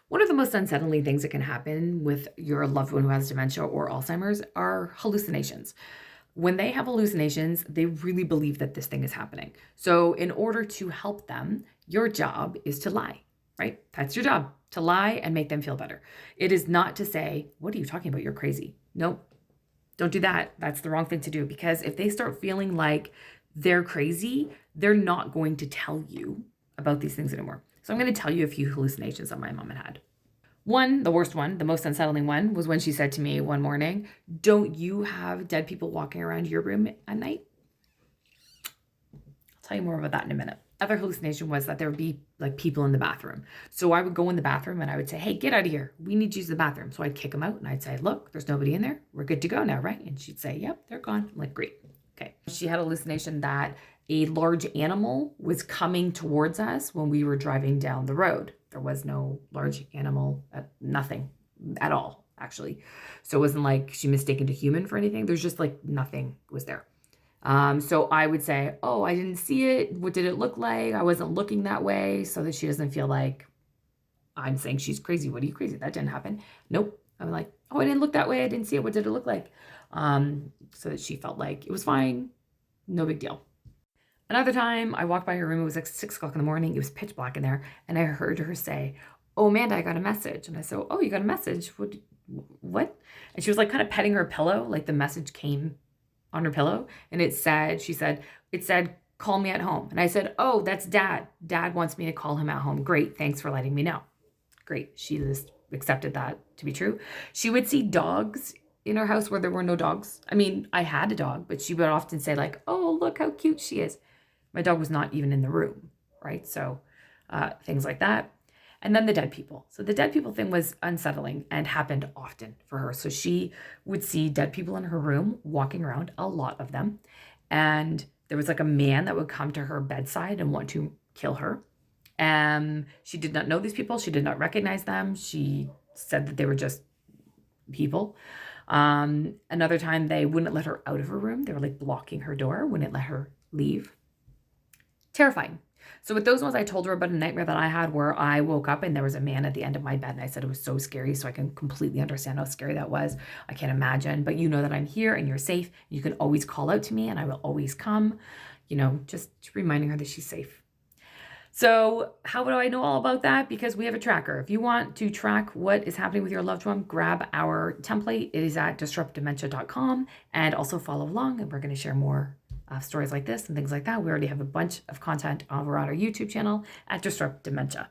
One of the most unsettling things that can happen with your loved one who has dementia or Alzheimer's are hallucinations. When they have hallucinations, they really believe that this thing is happening. So, in order to help them, your job is to lie, right? That's your job, to lie and make them feel better. It is not to say, "What are you talking about? You're crazy." Nope, don't do that. That's the wrong thing to do, because if they start feeling like they're crazy, they're not going to tell you about these things anymore. So, I'm going to tell you a few hallucinations that my mom had. One, the worst one, the most unsettling one, was when she said to me one morning, "Don't you have dead people walking around your room at night?" I'll tell you more about that in a minute. Other hallucination was that there would be like people in the bathroom. So I would go in the bathroom and I would say, "Hey, get out of here. We need to use the bathroom." So I'd kick them out and I'd say, "Look, there's nobody in there. We're good to go now, right?" And she'd say, "Yep, they're gone." I'm like, "Great." Okay. She had a hallucination that a large animal was coming towards us when we were driving down the road. There was no large animal, nothing at all, actually. So it wasn't like she mistaken to human for anything. There's just like nothing was there. So I would say, "Oh, I didn't see it. What did it look like? I wasn't looking that way," so that she doesn't feel like I'm saying she's crazy. "What are you crazy? That didn't happen." Nope. I'm like, "Oh, I didn't look that way. I didn't see it. What did it look like?" So that she felt like it was fine. No big deal. Another time I walked by her room, it was like 6 o'clock in the morning. It was pitch black in there. And I heard her say, "Oh, Amanda, I got a message." And I said, "Oh, you got a message? What?" And she was like kind of petting her pillow, like the message came on her pillow. And it said, "Call me at home." And I said, "Oh, that's Dad. Dad wants me to call him at home." "Great. Thanks for letting me know." Great. She just accepted that to be true. She would see dogs in her house where there were no dogs. I mean, I had a dog, but she would often say like, "Oh, look how cute she is." My dog was not even in the room, right? So things like that. And then the dead people. So the dead people thing was unsettling and happened often for her. So she would see dead people in her room walking around, a lot of them. And there was like a man that would come to her bedside and want to kill her. She did not know these people. She did not recognize them. She said that they were just people. Another time they wouldn't let her out of her room. They were like blocking her door, wouldn't let her leave. Terrifying. So with those ones, I told her about a nightmare that I had where I woke up and there was a man at the end of my bed, and I said it was so scary. So I can completely understand how scary that was. I can't imagine, but you know that I'm here and you're safe. You can always call out to me and I will always come, just reminding her that she's safe. So how do I know all about that? Because we have a tracker. If you want to track what is happening with your loved one, grab our template. It is at disruptdementia.com, and also follow along, and we're going to share more stories like this and things like that. We already have a bunch of content over on our YouTube channel at Disrupt Dementia.